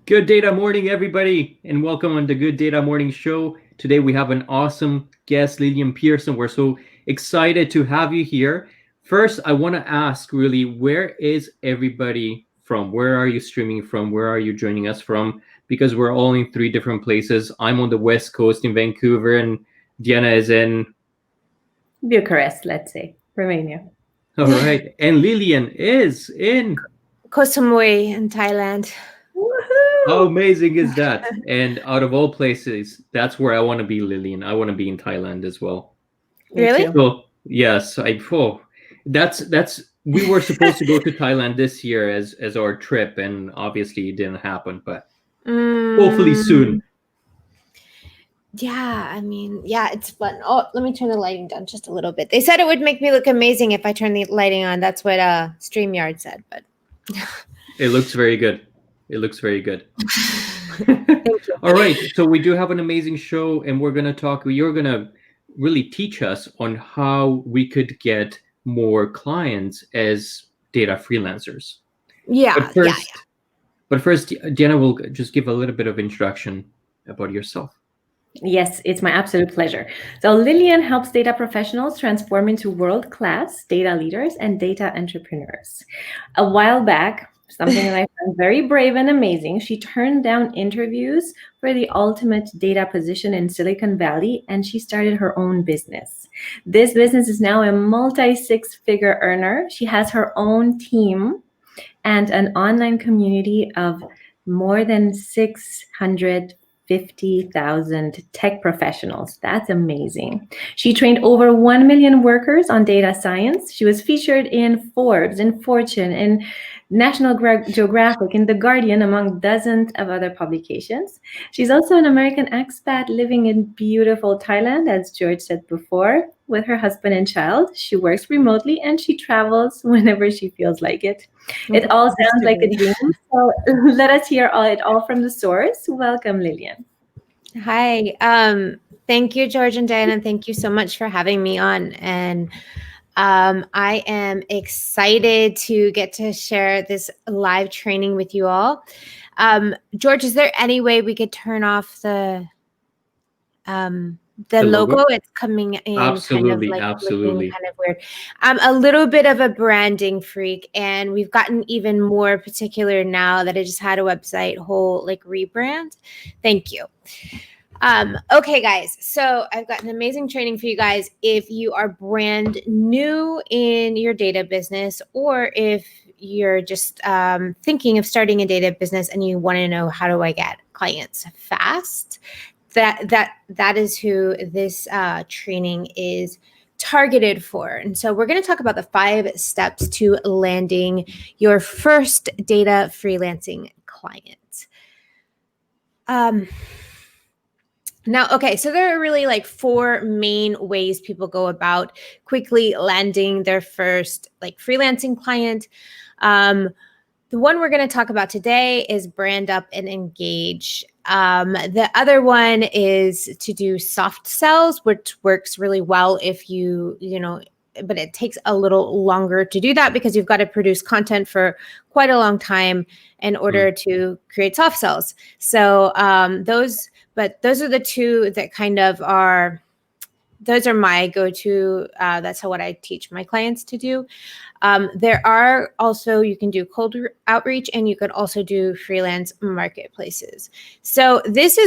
Good Data Morning, everybody, and welcome on the Good Data Morning Show. Today we have an awesome guest, Lillian Pearson. We're so excited to have you here. First, I want to ask really, where is everybody from? Where are you streaming from? Where are you joining us from? Because we're all in three different places. I'm on the West Coast in Vancouver, and Diana is in Bucharest, let's say, Romania. All right. And Lillian is in Koh Samui in Thailand. How amazing is that? And out of all places, that's where I want to be, Lillian. I want to be in Thailand as well. Really? So yes, that's we were supposed to go to Thailand this year as our trip, and obviously it didn't happen, but hopefully soon. Yeah, it's fun. Oh, let me turn the lighting down just a little bit. They said it would make me look amazing if I turn the lighting on. That's what StreamYard said, but It looks very good. It looks very good. Thank you. All right, so we do have an amazing show, and you're going to really teach us on how we could get more clients as data freelancers. Yeah. But first, Diana will just give a little bit of introduction about yourself. Yes, it's my absolute pleasure. So Lillian helps data professionals transform into world-class data leaders and data entrepreneurs. A while back, something that I found very brave and amazing, she turned down interviews for the ultimate data position in Silicon Valley, and she started her own business. This business is now a multi-six-figure earner. She has her own team and an online community of more than 650,000 tech professionals. That's amazing. She trained over 1 million workers on data science. She was featured in Forbes, in Fortune, in National Geographic, in The Guardian, among dozens of other publications. She's also an American expat living in beautiful Thailand, as George said before, with her husband and child. She works remotely and she travels whenever she feels like it. It all sounds like a dream. So let us hear it all from the source. Welcome, Lillian. Hi. Thank you, George and Diana. Thank you so much for having me on. And I am excited to get to share this live training with you all. George, is there any way we could turn off the logo? It's coming in absolutely. kind of weird. I'm a little bit of a branding freak, and we've gotten even more particular now that I just had a website whole rebrand. Thank you. Okay, guys, so I've got an amazing training for you guys if you are brand new in your data business, or if you're just thinking of starting a data business and you want to know, how do I get clients fast? That is who this training is targeted for. And so we're going to talk about the 5 steps to landing your first data freelancing client. Now, okay, so there are really 4 main ways people go about quickly landing their first freelancing client. The one we're going to talk about today is brand up and engage. The other one is to do soft sells, which works really well if but it takes a little longer to do that because you've got to produce content for quite a long time in order to create soft sells. So those are the 2 that kind of those are my go-to. That's what I teach my clients to do. There are also, you can do cold outreach, and you could also do freelance marketplaces. So this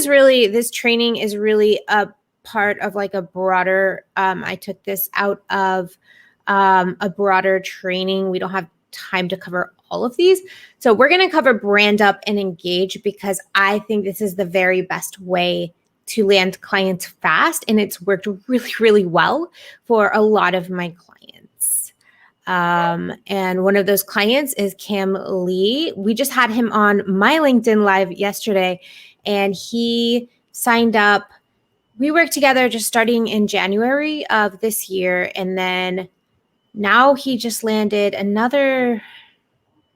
training is really a part of a broader, I took this out of a broader training. We don't have time to cover all of these. So we're going to cover brand up and engage because I think this is the very best way to land clients fast. And it's worked really, really well for a lot of my clients. And one of those clients is Cam Lee. We just had him on my LinkedIn Live yesterday, and he signed up. We worked together just starting in January of this year. And then now he just landed another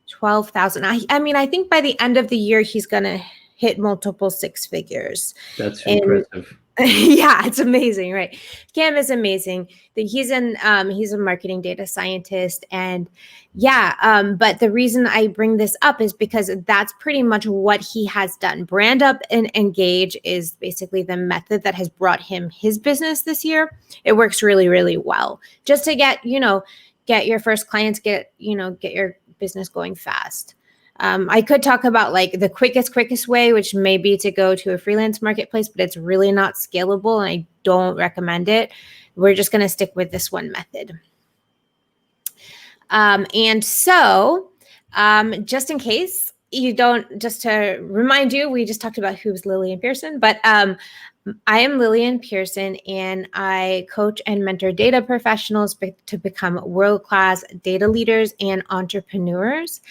12,000. I think by the end of the year, he's going to hit multiple 6 figures. That's impressive. Yeah, it's amazing, right? Cam is amazing. He's a marketing data scientist, and but the reason I bring this up is because that's pretty much what he has done. Brand Up and Engage is basically the method that has brought him his business this year. It works really, really well. Just to get your first clients, get your business going fast. I could talk about like the quickest way, which may be to go to a freelance marketplace, but it's really not scalable and I don't recommend it. We're just going to stick with this one method. Just in case you don't, just to remind you, we just talked about who's Lillian Pearson, but I am Lillian Pearson, and I coach and mentor data professionals to become world-class data leaders and entrepreneurs.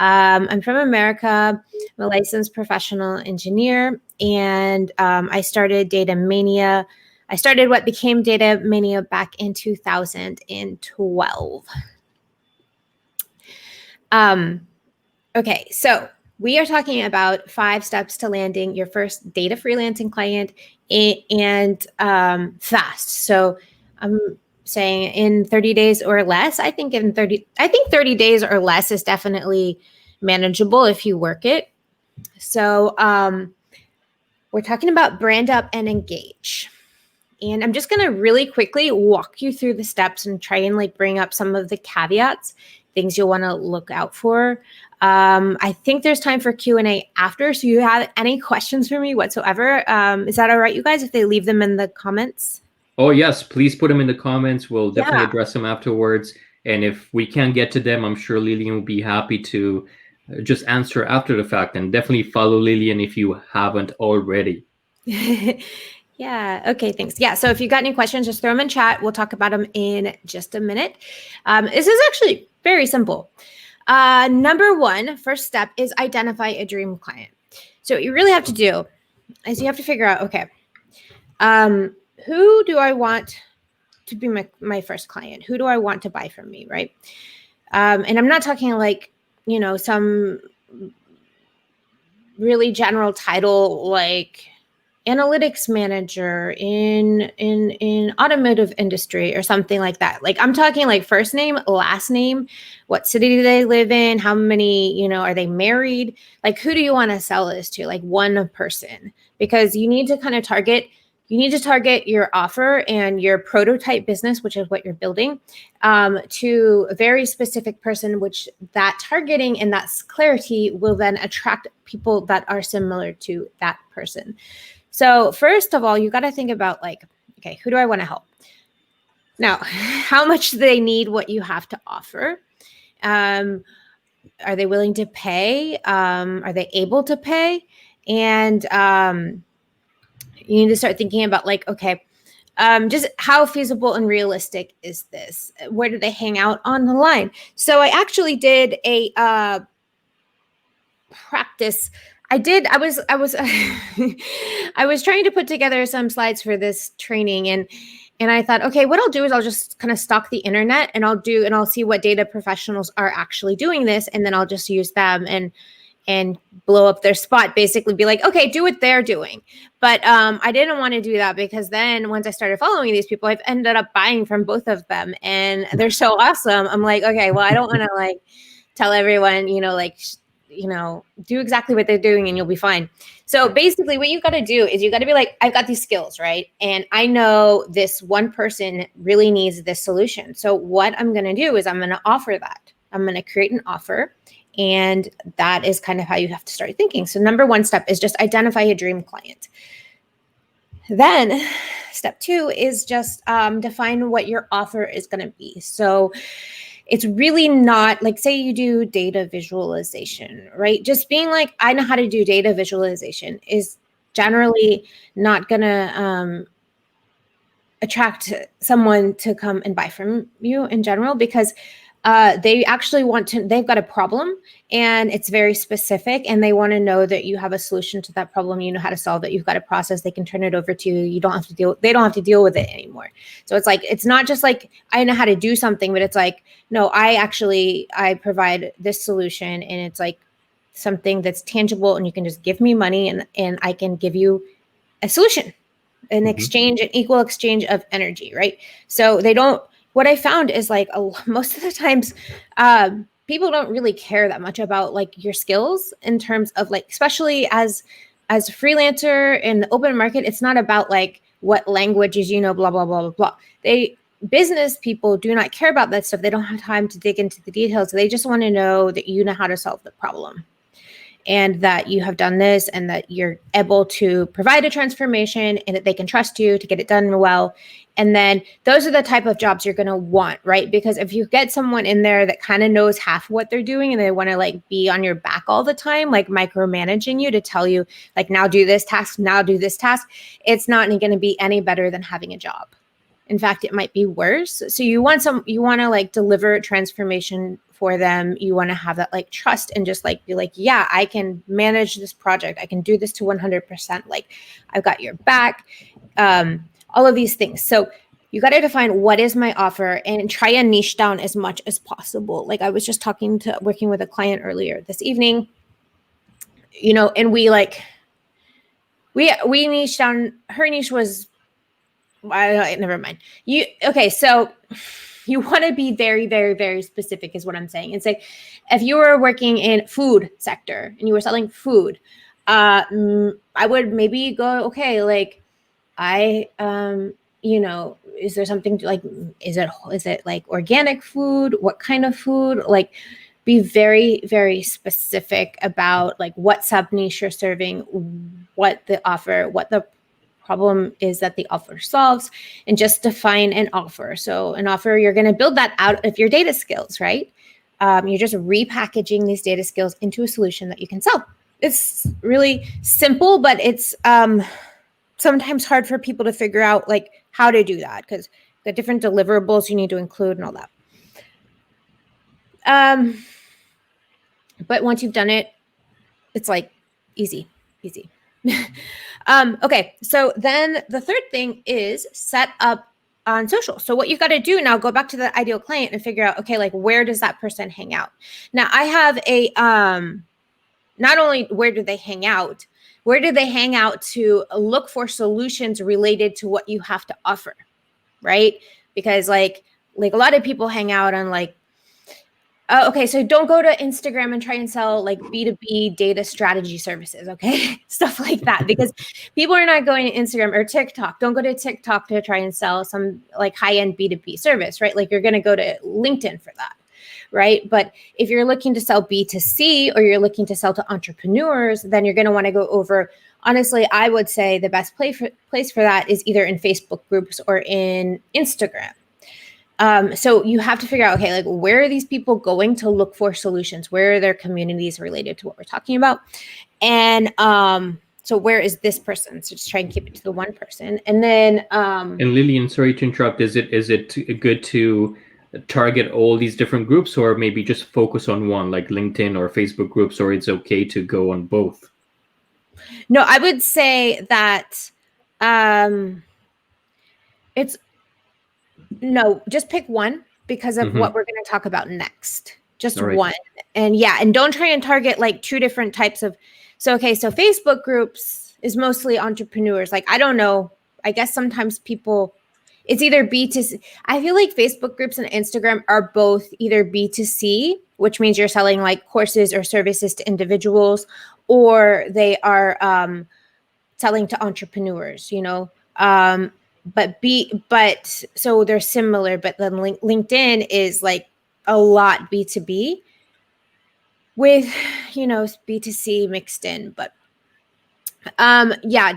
I'm from America. I'm a licensed professional engineer, and I started Data Mania. I started what became Data Mania back in 2012. Okay, so we are talking about 5 steps to landing your first data freelancing client and fast. So I'm saying in 30 days or less. I think 30 days or less is definitely manageable if you work it. So we're talking about Brand Up and Engage. And I'm just going to really quickly walk you through the steps and try and like bring up some of the caveats, things you'll want to look out for. I think there's time for Q&A after. So you have any questions for me whatsoever? Is that all right, you guys, if they leave them in the comments? Oh, yes. Please put them in the comments. We'll definitely address them afterwards. And if we can't get to them, I'm sure Lillian will be happy to just answer after the fact. And definitely follow Lillian if you haven't already. Yeah. Okay. Thanks. Yeah. So if you got any questions, just throw them in chat. We'll talk about them in just a minute. This is actually very simple. Number 1, first step is identify a dream client. So what you really have to do is you have to figure out, okay, who do I want to be my first client? Who do I want to buy from me, right? And I'm not talking like, some really general title like analytics manager in automotive industry or something like that. Like I'm talking like first name, last name, what city do they live in? How many, are they married? Like who do you want to sell this to? Like one person, because you need to kind of target your offer and your prototype business, which is what you're building, to a very specific person, which that targeting and that clarity will then attract people that are similar to that person. So first of all, you got to think about like, okay, who do I want to help? Now, how much do they need what you have to offer? Are they willing to pay? Are they able to pay? And you need to start thinking about like, okay, just how feasible and realistic is this? Where do they hang out on the line? So I actually did a practice. I was I was trying to put together some slides for this training, and I thought, okay, what I'll do is I'll just kind of stalk the internet and I'll see what data professionals are actually doing this, and then I'll just use them and blow up their spot, basically be like, okay, do what they're doing. But I didn't want to do that, because then once I started following these people, I've ended up buying from both of them, and they're so awesome. I'm like, okay, well, I don't want to like tell everyone, do exactly what they're doing and you'll be fine. So basically what you got to do is you got to be like, I've got these skills, right? And I know this one person really needs this solution. So what I'm going to do is I'm going to offer that. I'm going to create an offer. And that is kind of how you have to start thinking. So number 1 step is just identify a dream client. Then step 2 is just define what your offer is going to be. So it's really not like, say you do data visualization, right? Just being like, I know how to do data visualization is generally not going to attract someone to come and buy from you in general, because they actually they've got a problem and it's very specific, and they want to know that you have a solution to that problem. You know how to solve it. You've got a process. They can turn it over to you. They don't have to deal with it anymore. So it's like, it's not just like, I know how to do something, but it's like, no, I provide this solution, and it's like something that's tangible, and you can just give me money and I can give you a solution. an exchange, an equal exchange of energy, right? So they don't, what I found is like most of the times, people don't really care that much about like your skills in terms of like, especially as a freelancer in the open market, it's not about like what languages, blah, blah, blah, blah, blah. Business people do not care about that stuff. They don't have time to dig into the details. They just want to know that you know how to solve the problem and that you have done this and that you're able to provide a transformation and that they can trust you to get it done well. And then those are the type of jobs you're going to want, right? Because if you get someone in there that kind of knows half what they're doing and they want to like be on your back all the time, like micromanaging you to tell you like, now do this task, now do this task, it's not going to be any better than having a job. In fact, it might be worse. So you want to like deliver transformation for them. You want to have that like trust and just like be like, yeah, I can manage this project. I can do this to 100%. Like I've got your back, all of these things. So you got to define what is my offer and try and niche down as much as possible. Like I was just working with a client earlier this evening, and we niched down. Her niche was, never mind. So you want to be very, very, very specific is what I'm saying. And say, if you were working in food sector and you were selling food, I would maybe go, okay, like is there something to, like, is it like organic food? What kind of food? Like be very, very specific about like what sub niche you're serving, what the problem is that the offer solves, and just define an offer. So an offer, you're going to build that out of your data skills, right? You're just repackaging these data skills into a solution that you can sell. It's really simple, but it's sometimes hard for people to figure out like how to do that because the different deliverables you need to include and all that. But once you've done it, it's like easy. Okay, so then the third thing is set up on social. So what you've got to do now, go back to the ideal client and figure out, okay, like where does that person hang out? Now I have a, not only where do they hang out to look for solutions related to what you have to offer, right? Because like a lot of people hang out on like, okay, so don't go to Instagram and try and sell like B2B data strategy services, okay? Stuff like that, because people are not going to Instagram or TikTok. Don't go to TikTok to try and sell some like high-end B2B service, right? Like you're going to go to LinkedIn for that, right? But if you're looking to sell B2C or you're looking to sell to entrepreneurs, then you're going to want to go over, honestly, I would say the best place for that is either in Facebook groups or in Instagram. So you have to figure out, okay, like where are these people going to look for solutions? Where are their communities related to what we're talking about? And so where is this person? So just try and keep it to the one person. And then and Lillian, sorry to interrupt. Is it good to target all these different groups or maybe just focus on one, like LinkedIn or Facebook groups, or it's okay to go on both? No, I would say that just pick one because of what we're going to talk about next. Just one. And and don't try and target like two different types of. So Facebook groups is mostly entrepreneurs. Like, I don't know. I guess sometimes people, it's either B2C. I feel like Facebook groups and Instagram are both either B2C, which means you're selling like courses or services to individuals, or they are selling to entrepreneurs, but so they're similar, but then LinkedIn is like a lot B2B with, B2C mixed in, but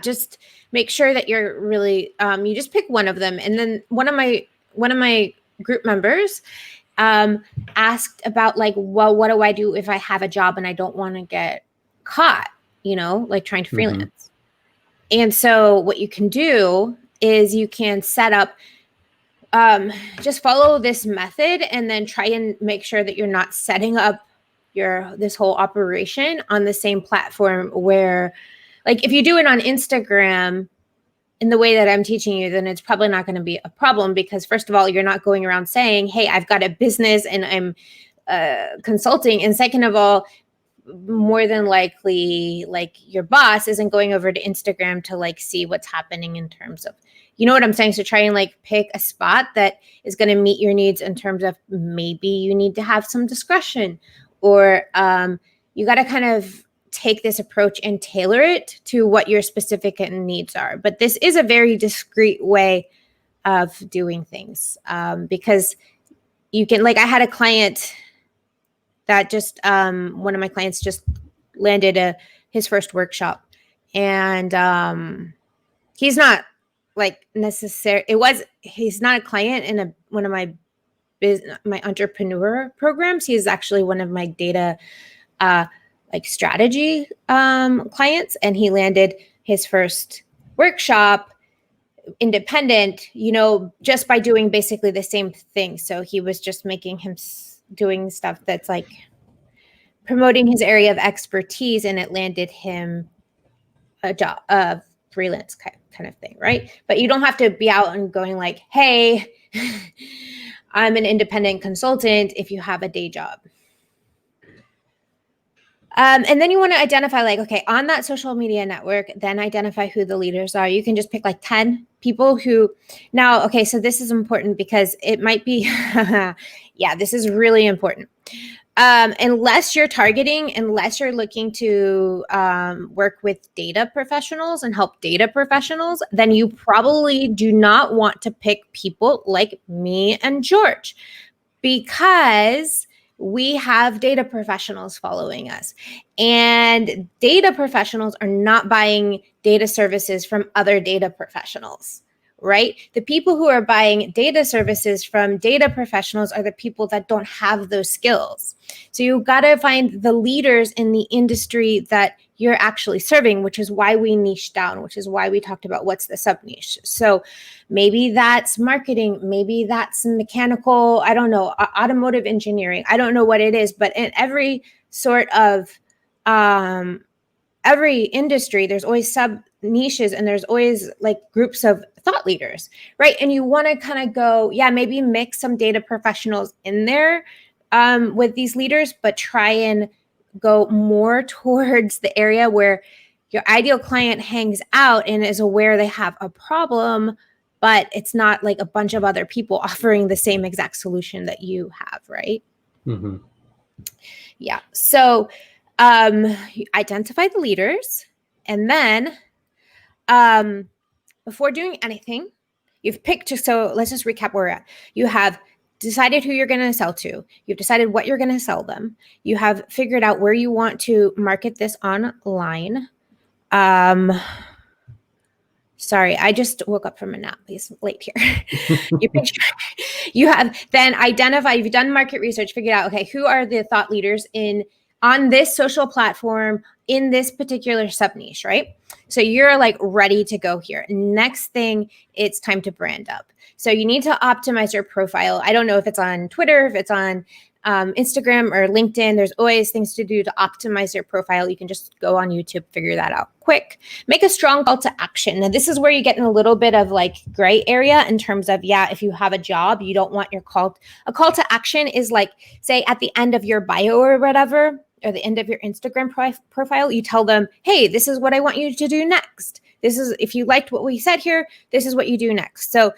just make sure that you're really, you just pick one of them. And then one of my group members asked about like, well, what do I do if I have a job and I don't want to get caught, like trying to freelance. And so what you can do is you can set up, just follow this method and then try and make sure that you're not setting up this whole operation on the same platform where, like, if you do it on Instagram in the way that I'm teaching you, then it's probably not going to be a problem because first of all, you're not going around saying, hey, I've got a business and I'm consulting. And second of all, more than likely, like, your boss isn't going over to Instagram to like see what's happening in terms of, you know what I'm saying? So try and like pick a spot that is going to meet your needs in terms of maybe you need to have some discretion, or you got to kind of take this approach and tailor it to what your specific needs are. But this is a very discreet way of doing things, because you can, like, I had a client that just, one of my clients just landed his first workshop, and he's not like necessary. He's not a client in one of my my entrepreneur programs. He's actually one of my data, like, strategy clients, and he landed his first workshop independent, just by doing basically the same thing. So he was just making him doing stuff that's like promoting his area of expertise, and it landed him a job, a freelance kind of thing, right? But you don't have to be out and going like, hey, I'm an independent consultant if you have a day job. And then you want to identify, like, okay, on that social media network, then identify who the leaders are. You can just pick like 10 people who, now, okay, so this is important because it might be, yeah, this is really important. Unless you're looking to work with data professionals and help data professionals, then you probably do not want to pick people like me and George, because we have data professionals following us, and data professionals are not buying data services from other data professionals, right? The people who are buying data services from data professionals are the people that don't have those skills. So you got to find the leaders in the industry that you're actually serving, which is why we niche down, which is why we talked about what's the sub niche. So maybe that's marketing, maybe that's mechanical, I don't know, automotive engineering. I don't know what it is, but in every sort of every industry, there's always sub niches, and there's always like groups of thought leaders, right? And you want to kind of go, yeah, maybe mix some data professionals in there with these leaders, but try and go more towards the area where your ideal client hangs out and is aware they have a problem, but it's not like a bunch of other people offering the same exact solution that you have, right? Mm-hmm. Yeah. So identify the leaders, and then before doing anything, you've picked, so let's just recap where we're at. You have decided who you're going to sell to. You've decided what you're going to sell them. You have figured out where you want to market this online. Sorry, I just woke up from a nap. It's late here. You have then identified, you've done market research, figured out, okay, who are the thought leaders on this social platform in this particular sub niche, right? So you're like ready to go here. Next thing, it's time to brand up. So you need to optimize your profile. I don't know if it's on Twitter, if it's on Instagram or LinkedIn. There's always things to do to optimize your profile. You can just go on YouTube, figure that out quick. Make a strong call to action. Now, this is where you get in a little bit of like gray area in terms of, yeah, if you have a job, you don't want a call to action is like, say at the end of your bio or whatever, or the end of your Instagram profile, you tell them, hey, this is what I want you to do next. This is, if you liked what we said here, this is what you do next. So,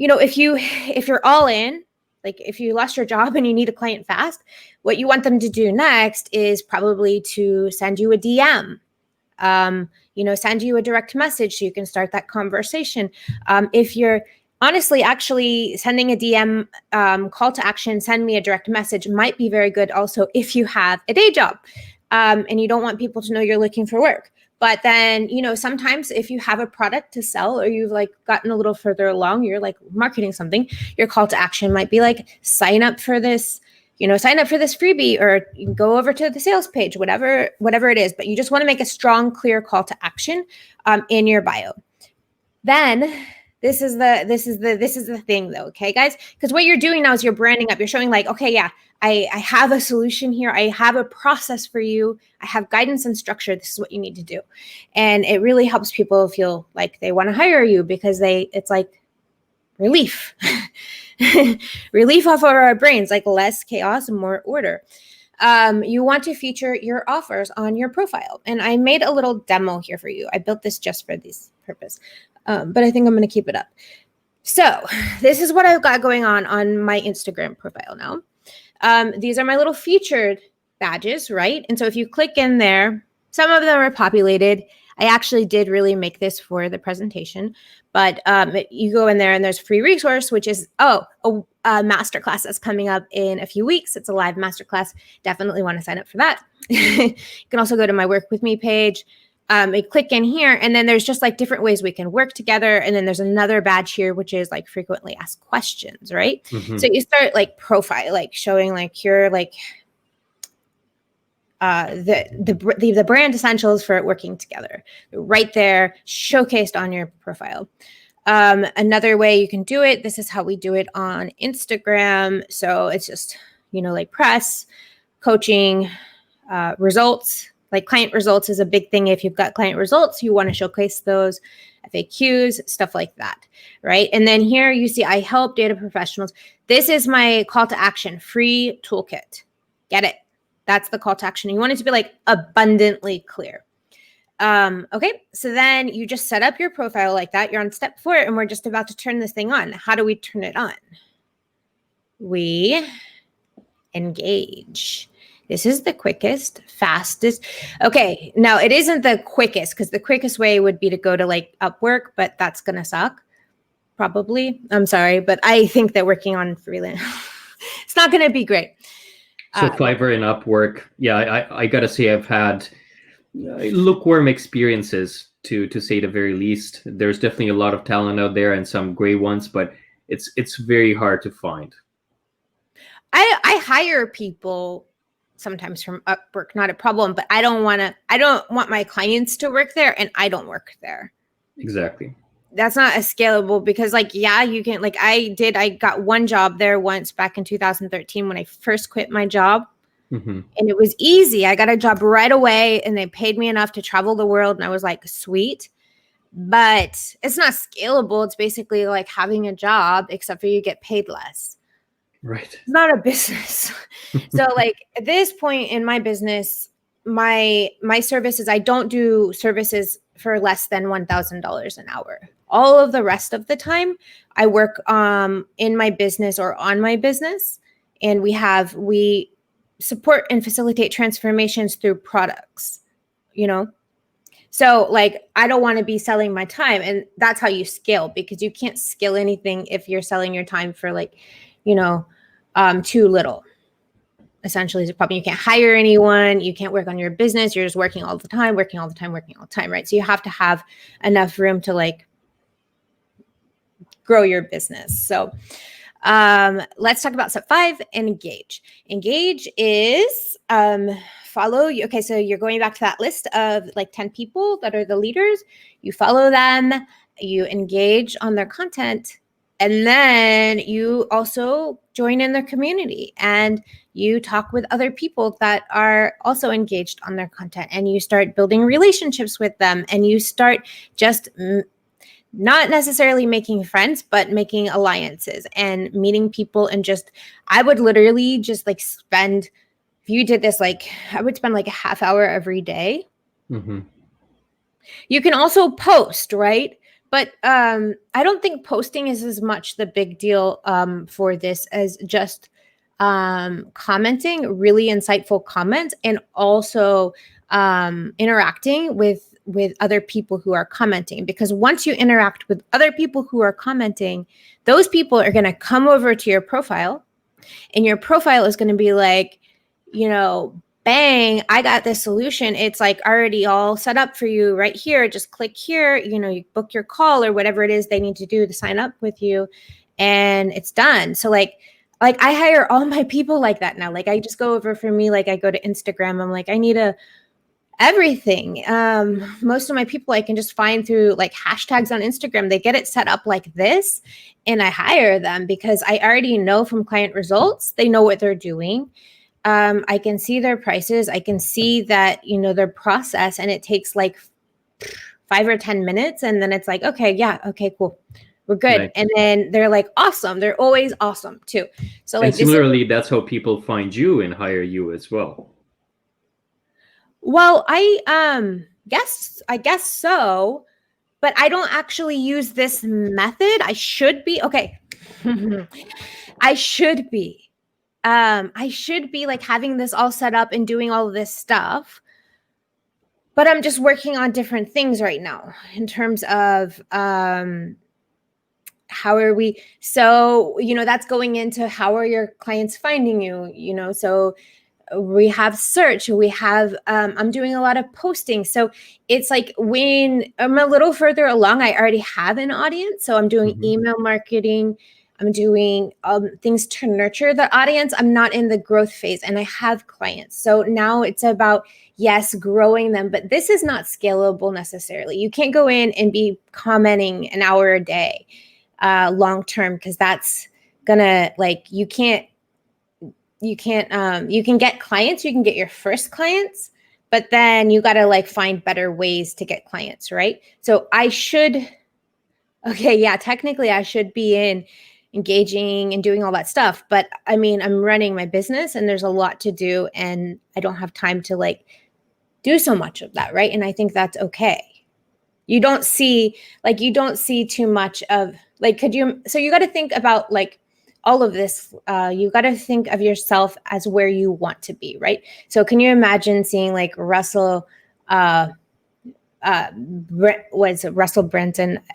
if you're all in, like if you lost your job and you need a client fast, what you want them to do next is probably to send you a DM, send you a direct message so you can start that conversation. If you're honestly actually sending a DM call to action, send me a direct message might be very good also if you have a day job and you don't want people to know you're looking for work. But then, sometimes if you have a product to sell or you've like gotten a little further along, you're like marketing something, your call to action might be like, sign up for this freebie, or you can go over to the sales page, whatever it is. But you just want to make a strong, clear call to action in your bio. Then this is the thing though, okay, guys? Because what you're doing now is you're branding up. You're showing like, okay, yeah, I have a solution here. I have a process for you. I have guidance and structure. This is what you need to do. And it really helps people feel like they want to hire you because it's like relief, relief off of our brains, like less chaos and more order. you want to feature your offers on your profile. And I made a little demo here for you. I built this just for this purpose, but I think I'm going to keep it up. So this is what I've got going on my Instagram profile now. These are my little featured badges, right? And so if you click in there, some of them are populated. I actually did really make this for the presentation, but you go in there and there's free resource, which is, a masterclass that's coming up in a few weeks. It's a live masterclass. Definitely want to sign up for that. You can also go to my work with me page. Click in here, and then there's just like different ways we can work together. And then there's another badge here, which is like frequently asked questions, right? Mm-hmm. So you start like profile, like showing like your like the brand essentials for working together right there, showcased on your profile. Another way you can do it, this is how we do it on Instagram. So it's just, like press, coaching, results. Like client results is a big thing. If you've got client results, you want to showcase those, FAQs, stuff like that, right? And then here you see, I help data professionals. This is my call to action, free toolkit. Get it? That's the call to action. You want it to be like abundantly clear. Okay, so then you just set up your profile like that. You're on step 4, and we're just about to turn this thing on. How do we turn it on? We engage. This is the quickest, fastest. Okay, now it isn't the quickest, because the quickest way would be to go to like Upwork, but that's going to suck, probably. I'm sorry, but I think that working on freelance, it's not going to be great. So Fiverr and Upwork, yeah, I got to say I've had lukewarm experiences, to say the very least. There's definitely a lot of talent out there and some great ones, but it's very hard to find. I hire people sometimes from Upwork, not a problem, but I don't want my clients to work there, and I don't work there. Exactly. That's not as scalable, because you can, I got one job there once back in 2013 when I first quit my job. Mm-hmm. And it was easy. I got a job right away, and they paid me enough to travel the world. And I was like, sweet. But it's not scalable. It's basically like having a job, except for you get paid less. Right. It's not a business. So at this point in my business, my services, I don't do services for less than $1,000 an hour. All of the rest of the time, I work in my business or on my business. And we support and facilitate transformations through products, So I don't want to be selling my time. And that's how you scale, because you can't scale anything if you're selling your time for too little. Essentially is a problem. You can't hire anyone. You can't work on your business. You're just working all the time, right? So you have to have enough room to grow your business. So let's talk about step 5, engage. Engage is follow. Okay, so you're going back to that list of 10 people that are the leaders. You follow them, you engage on their content, and then you also join in their community and you talk with other people that are also engaged on their content, and you start building relationships with them, and you start just not necessarily making friends, but making alliances and meeting people. And I would literally just spend, if you did this, I would spend a half hour every day. Mm-hmm. You can also post, right? But I don't think posting is as much the big deal for this as just commenting, really insightful comments, and also interacting with other people who are commenting. Because once you interact with other people who are commenting, those people are going to come over to your profile, and your profile is going to be bang, I got this solution. It's already all set up for you right here. Just click here, you book your call or whatever it is they need to do to sign up with you, and it's done. So I hire all my people like that now. I just go over for me, I go to Instagram. I'm I need everything. Most of my people I can just find through hashtags on Instagram. They get it set up like this, and I hire them because I already know from client results, they know what they're doing. I can see their prices. I can see that, their process, and it takes 5 or 10 minutes. And then it's okay, yeah, okay, cool. we're good. Nice. And then they're like, awesome. They're always awesome too. So like, and similarly, that's how people find you and hire you as well. Well, I guess so, but I don't actually use this method. I should be. Okay. I should be. I should be like having this all set up and doing all of this stuff. But I'm just working on different things right now in terms of how are we, so, that's going into how are your clients finding you, so we have search, we have, I'm doing a lot of posting. So it's like when I'm a little further along, I already have an audience. So I'm doing email marketing. I'm doing things to nurture the audience. I'm not in the growth phase and I have clients. So now it's about, yes, growing them, but this is not scalable necessarily. You can't go in and be commenting an hour a day long term, because that's gonna, like, you can get clients, you can get your first clients, but then you got to like find better ways to get clients, right? So technically I should be engaging and doing all that stuff, but I mean, I'm running my business and there's a lot to do and I don't have time to like do so much of that, right? And I think that's okay. You don't see too much of like, so you got to think about like all of this, you got to think of yourself as where you want to be, right? So can you imagine seeing like Russell Brunson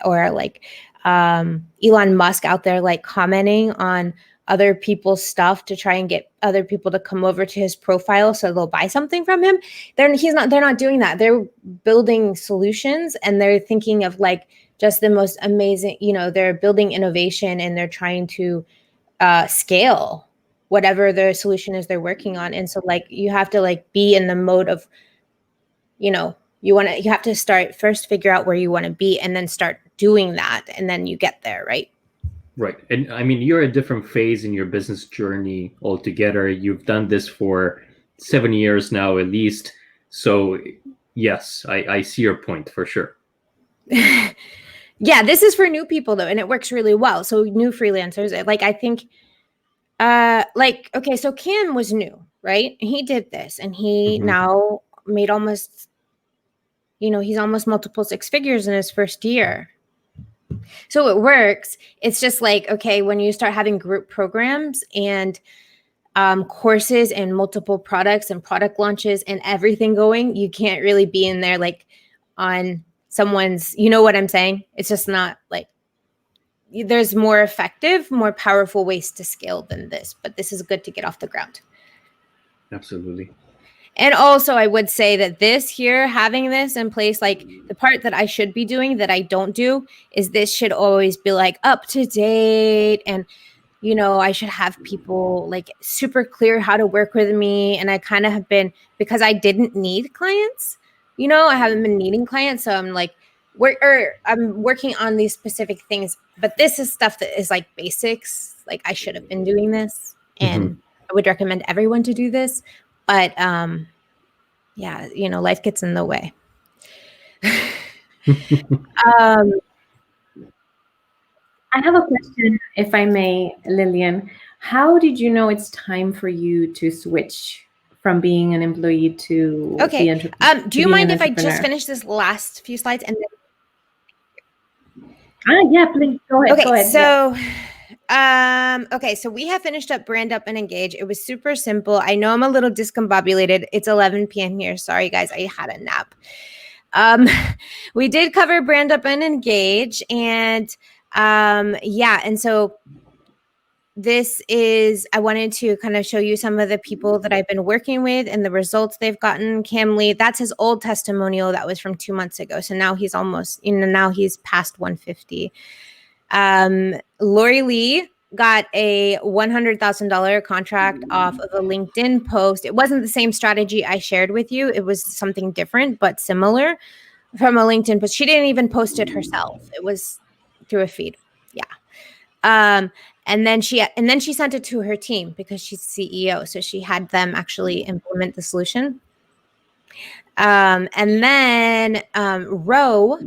or like Elon Musk out there like commenting on other people's stuff to try and get other people to come over to his profile so they'll buy something from him? They're not doing that. They're building solutions and they're thinking of like just the most amazing, they're building innovation and they're trying to scale whatever the solution is they're working on. And so like you have to like be in the mode of, you have to figure out where you want to be and then start doing that and then you get there, right? Right. And I mean, you're a different phase in your business journey altogether. You've done this for 7 years now, at least. So yes, I see your point for sure. Yeah, this is for new people though, and it works really well. So new freelancers, like I think, okay, so Cam was new, right? He did this, and he now made almost, he's almost multiple six figures in his first year. So it works. It's just like, okay, when you start having group programs and courses and multiple products and product launches and everything going, you can't really be in there like on someone's, you know what I'm saying? It's just not like, there's more effective, more powerful ways to scale than this, but this is good to get off the ground. Absolutely. And also I would say that this here, having this in place, like the part that I should be doing that I don't do is this should always be like up to date. And, I should have people like super clear how to work with me. And I kind of have been, because I didn't need clients, I haven't been needing clients. So I'm like, I'm working on these specific things, but this is stuff that is like basics. Like I should have been doing this and I would recommend everyone to do this. But life gets in the way. I have a question, if I may, Lillian. How did you know it's time for you to switch from being an employee to okay? Do you mind if I just finish this last few slides and then? Yeah, please go ahead. Okay, go ahead. So. Yeah. So we have finished up Brand Up and Engage. It was super simple. I know I'm a little discombobulated. It's 11 p.m. here. Sorry, guys. I had a nap. We did cover Brand Up and Engage, and and so I wanted to kind of show you some of the people that I've been working with and the results they've gotten. Cam Lee, that's his old testimonial that was from 2 months ago. So now he's almost, now he's past 150. Lori Lee got a $100,000 contract off of a LinkedIn post. It wasn't the same strategy I shared with you. It was something different, but similar from a LinkedIn post. She didn't even post it herself. It was through a feed. Yeah. And then she sent it to her team because she's CEO. So she had them actually implement the solution. And then Ro,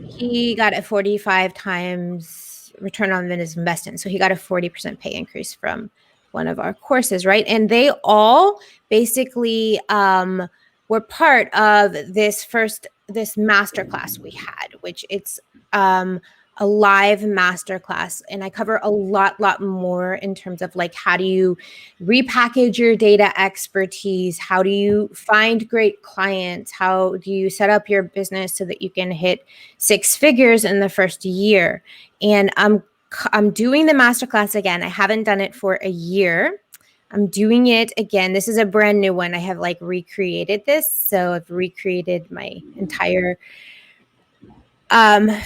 he got a 45 times return on his investment. So he got a 40% pay increase from one of our courses, right? And they all basically were part of this masterclass we had, which it's a live masterclass. And I cover a lot more in terms of like, how do you repackage your data expertise? How do you find great clients? How do you set up your business so that you can hit 6 figures in the first year? And I'm doing the masterclass again. I haven't done it for a year. I'm doing it again. This is a brand new one. I have like recreated this. So I've recreated my entire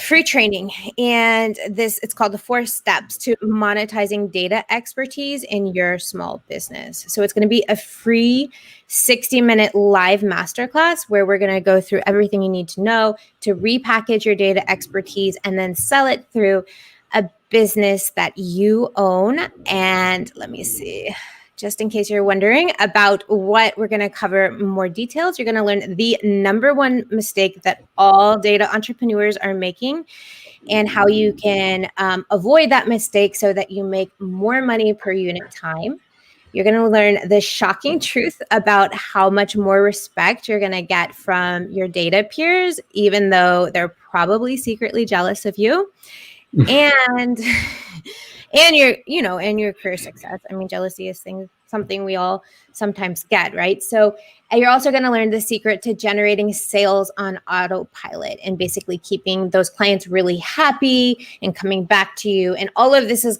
free training. And it's called the 4 steps to monetizing data expertise in your small business. So it's going to be a free 60-minute live masterclass where we're going to go through everything you need to know to repackage your data expertise and then sell it through a business that you own. And let me see, just in case you're wondering about what we're going to cover more details, you're going to learn the number one mistake that all data entrepreneurs are making and how you can avoid that mistake so that you make more money per unit time. You're going to learn the shocking truth about how much more respect you're going to get from your data peers, even though they're probably secretly jealous of you. And your career success. I mean, jealousy is something we all sometimes get, right? So you're also going to learn the secret to generating sales on autopilot and basically keeping those clients really happy and coming back to you. And all of this is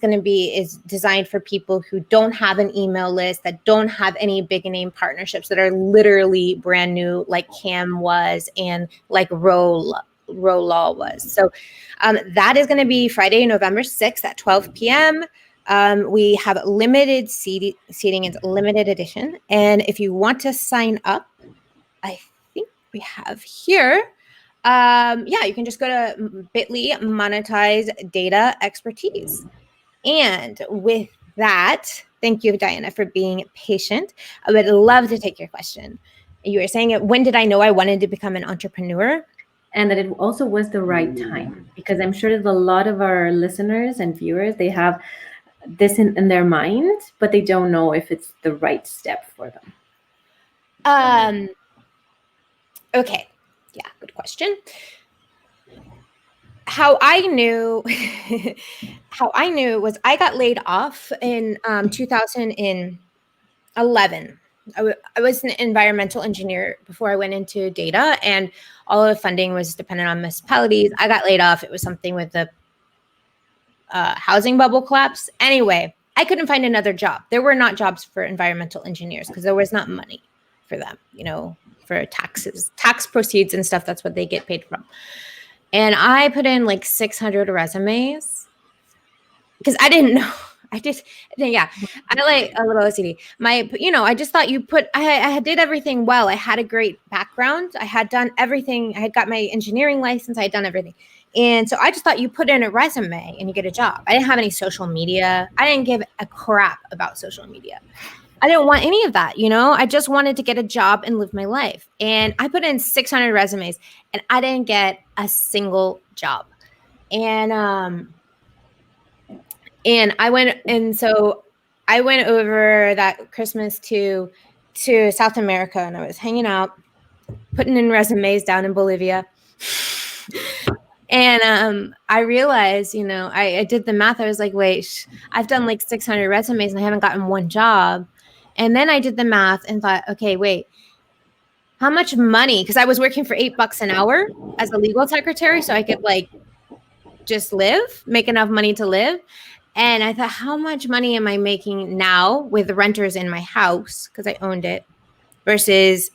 designed for people who don't have an email list, that don't have any big name partnerships, that are literally brand new, like Cam was and like Roll was. So that is going to be Friday, November 6th at 12 p.m. We have limited seating. It's limited edition. And if you want to sign up, I think we have here. You can just go to bit.ly, monetize data expertise. And with that, thank you, Diana, for being patient. I would love to take your question. You were saying, when did I know I wanted to become an entrepreneur? And that it also was the right time, because I'm sure that a lot of our listeners and viewers, they have this in their mind, but they don't know if it's the right step for them. Okay. Yeah, good question. How I knew was I got laid off in 2011. I was an environmental engineer before I went into data, and all of the funding was dependent on municipalities. I got laid off. It was something with the housing bubble collapse. Anyway, I couldn't find another job. There were not jobs for environmental engineers because there was not money for them, for taxes, tax proceeds and stuff. That's what they get paid from. And I put in like 600 resumes because I didn't know. I like a little OCD. I just thought I did everything well. I had a great background. I had done everything. I had got my engineering license. I had done everything. And so I just thought you put in a resume and you get a job. I didn't have any social media. I didn't give a crap about social media. I didn't want any of that. I just wanted to get a job and live my life. And I put in 600 resumes and I didn't get a single job. And I went over that Christmas to South America, and I was hanging out, putting in resumes down in Bolivia. And I realized, I did the math. I was like, wait, I've done like 600 resumes and I haven't gotten one job. And then I did the math and thought, okay, wait, how much money? Because I was working for $8 an hour as a legal secretary, so I could like just make enough money to live. And I thought, how much money am I making now with renters in my house because I owned it versus,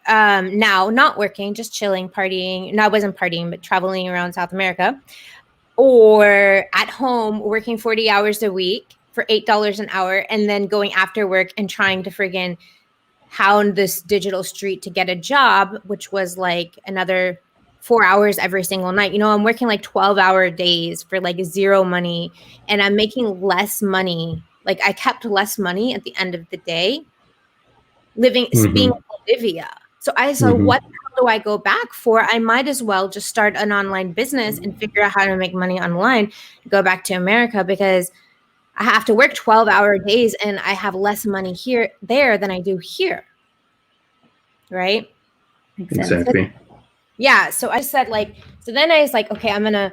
now not working, just chilling, partying. No, I wasn't partying, but traveling around South America, or at home working 40 hours a week for $8 an hour and then going after work and trying to friggin' hound this digital street to get a job, which was like another 4 hours every single night. I'm working like 12-hour days for like zero money, and I'm making less money. Like I kept less money at the end of the day being in Bolivia. So I said, what the hell do I go back for? I might as well just start an online business and figure out how to make money online, go back to America, because I have to work 12-hour days and I have less money there than I do here. Right? Exactly. Yeah. So I said then I was like, okay, I'm gonna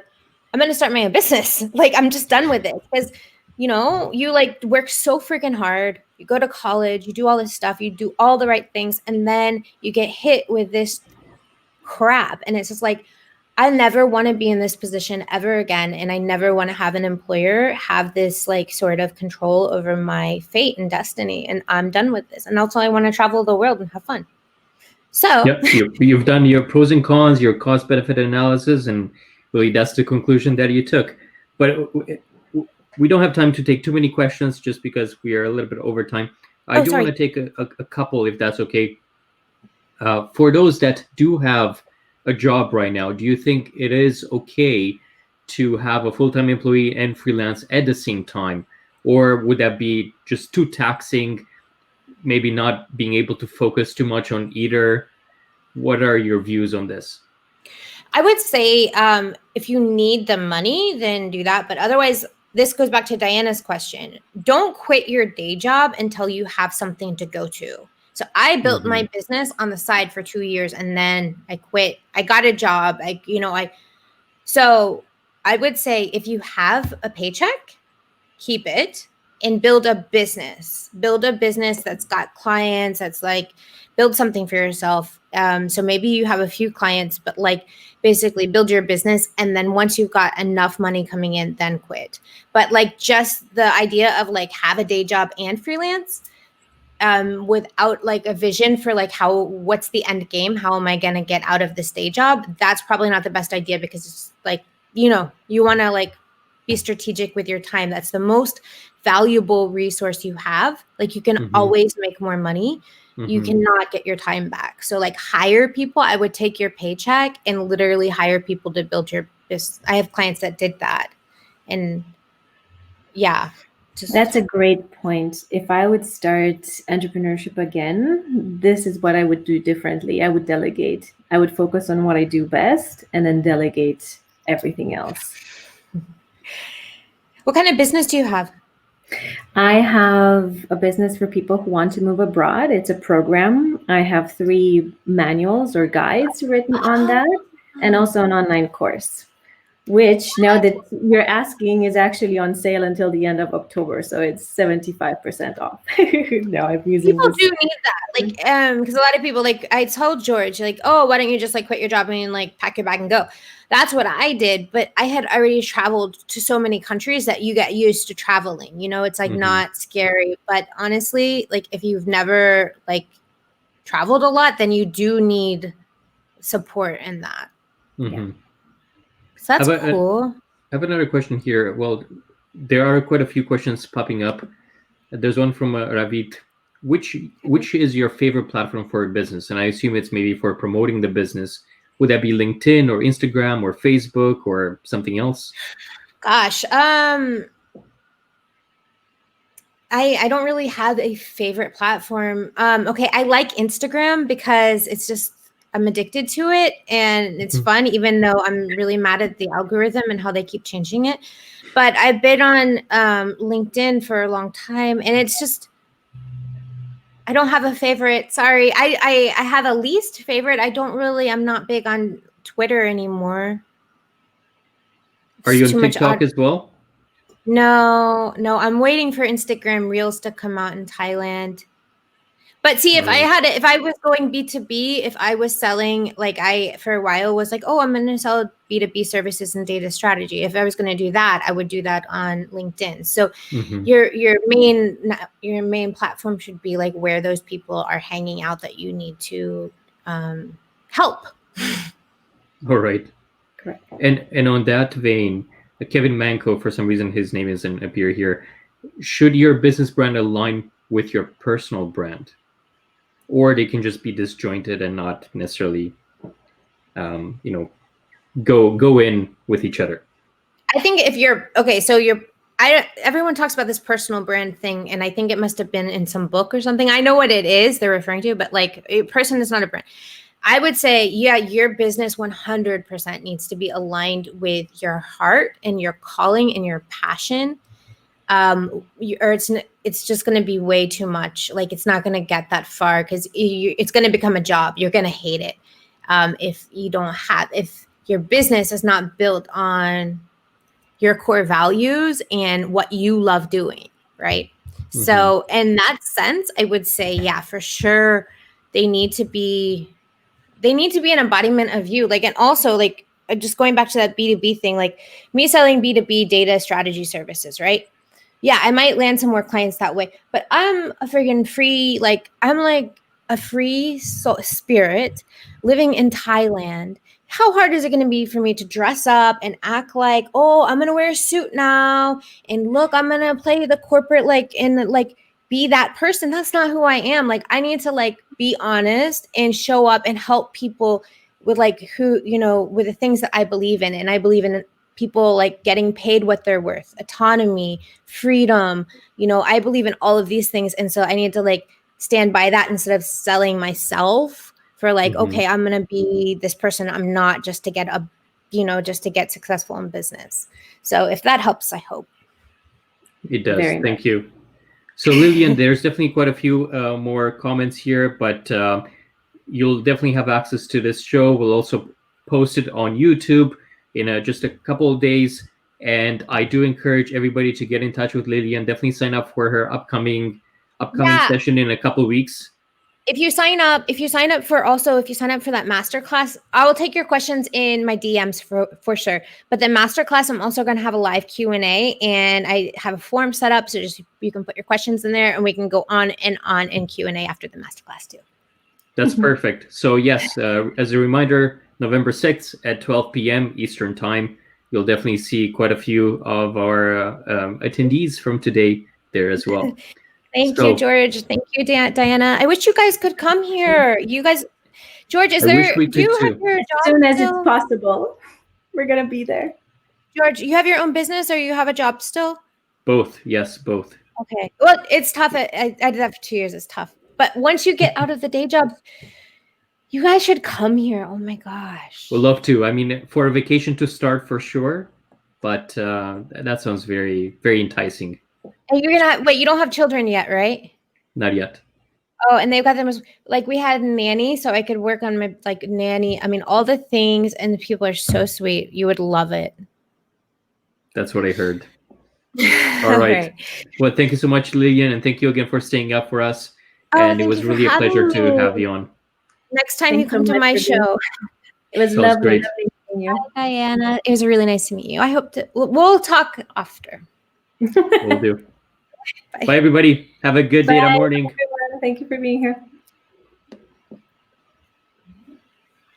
start my own business. Like, I'm just done with it, because you like work so freaking hard. You go to college, you do all this stuff, you do all the right things, and then you get hit with this crap. And it's just like, I never want to be in this position ever again. And I never want to have an employer have this like sort of control over my fate and destiny. And I'm done with this. And also I want to travel the world and have fun. So yep, you've done your pros and cons, your cost benefit analysis, and really that's the conclusion that you took. But we don't have time to take too many questions just because we are a little bit over time. I do want to take a couple, if that's okay. For those that do have a job right now, do you think it is okay to have a full-time employee and freelance at the same time? Or would that be just too taxing, maybe not being able to focus too much on either? What are your views on this? I would say if you need the money, then do that. But otherwise, this goes back to Diana's question. Don't quit your day job until you have something to go to. So I built my business on the side for 2 years and then I quit. I got a job. So I would say if you have a paycheck, keep it and build a business. Build a business that's got clients, that's like build something for yourself. So maybe you have a few clients, but like basically build your business. And then once you've got enough money coming in, then quit. But like just the idea of like have a day job and freelance without like a vision for like what's the end game? How am I going to get out of this day job? That's probably not the best idea, because it's like, you want to like be strategic with your time. That's the most valuable resource you have. Like you can always make more money. You cannot get your time back. So like hire people. I would take your paycheck and literally hire people to build your business. I have clients that did that. And yeah. That's a great point. If I would start entrepreneurship again, this is what I would do differently. I would delegate. I would focus on what I do best and then delegate everything else. What kind of business do you have? I have a business for people who want to move abroad. It's a program. I have 3 manuals or guides written on that, and also an online course, which now that you're asking is actually on sale until the end of October. So it's 75% off. No, I'm using people do need that. Like, because a lot of people, like I told George, like, oh, why don't you just like quit your job and like pack your bag and go? That's what I did. But I had already traveled to so many countries that you get used to traveling. It's like not scary. But honestly, like if you've never like traveled a lot, then you do need support in that. Yeah. So that's cool. I have another question here. Well, there are quite a few questions popping up. There's one from Ravid. Which is your favorite platform for a business? And I assume it's maybe for promoting the business. Would that be LinkedIn or Instagram or Facebook or something else? Gosh, I don't really have a favorite platform. Okay, I like Instagram because it's just I'm addicted to it and it's fun, even though I'm really mad at the algorithm and how they keep changing it. But I've been on LinkedIn for a long time, and it's just I don't have a favorite. Sorry, I have a least favorite. I'm not big on Twitter anymore. Are you on TikTok as well? No, I'm waiting for Instagram Reels to come out in Thailand. But see, if I was going B2B, if I was selling, like I, for a while was like, oh, I'm going to sell B2B services and data strategy. If I was going to do that, I would do that on LinkedIn. So your main platform should be like where those people are hanging out that you need to help. All right. Correct. And on that vein, Kevin Manco, for some reason, his name doesn't appear here. Should your business brand align with your personal brand? Or they can just be disjointed and not necessarily, go in with each other. I think if you're okay, so everyone talks about this personal brand thing, and I think it must have been in some book or something. I know what it is they're referring to, but like a person is not a brand. I would say, yeah, your business 100% needs to be aligned with your heart and your calling and your passion. Or it's just going to be way too much. Like, it's not going to get that far because it's going to become a job. You're going to hate it if your business is not built on your core values and what you love doing, right? Mm-hmm. So in that sense, I would say, yeah, for sure, they need to be an embodiment of you. Like, and also, like, just going back to that B2B thing, like me selling B2B data strategy services, right? Yeah, I might land some more clients that way, but I'm a friggin' free, like, I'm like a free spirit living in Thailand. How hard is it going to be for me to dress up and act like, oh, I'm going to wear a suit now, and look, I'm going to play the corporate, like, and like be that person? That's not who I am. Like, I need to like be honest and show up and help people with like with the things that I believe in. And I believe in people like getting paid what they're worth, autonomy, freedom. I believe in all of these things. And so I need to like stand by that instead of selling myself for like, okay, I'm going to be this person. I'm not, just to get just to get successful in business. So if that helps, I hope. It does. Thank you. So Lillian, there's definitely quite a few more comments here, but you'll definitely have access to this show. We'll also post it on YouTube in just a couple of days. And I do encourage everybody to get in touch with Lillian. Definitely sign up for her upcoming session in a couple of weeks. If you sign up for that masterclass, I will take your questions in my DMs for sure. But the masterclass, I'm also going to have a live Q&A, and I have a form set up, so just you can put your questions in there, and we can go on in Q&A after the masterclass too. That's perfect. So yes, as a reminder, November 6th at 12 p.m. Eastern Time, you'll definitely see quite a few of our attendees from today there as well. Thank you, George. Thank you, Diana. I wish you guys could come here. You guys, George, do you have your job? As soon as it's possible, we're going to be there. George, you have your own business or you have a job still? Both. Yes, both. Okay. Well, it's tough. I did that for 2 years. It's tough. But once you get out of the day job, you guys should come here. Oh my gosh. We'd love to. I mean, for a vacation to start for sure, but that sounds very, very enticing. And you're gonna wait. You don't have children yet, right? Not yet. Oh, and they've got them like we had a nanny, so I could work on my like nanny. I mean, all the things, and the people are so sweet. You would love it. That's what I heard. All right. Well, thank you so much, Lillian, and thank you again for staying up for us. And it was really a pleasure to have you on. Next time you come to my show. It was lovely meeting you. Hi, Diana. It was really nice to meet you. I hope we'll talk after. Will do. Bye, everybody. Have a good day in the morning. Everyone. Thank you for being here.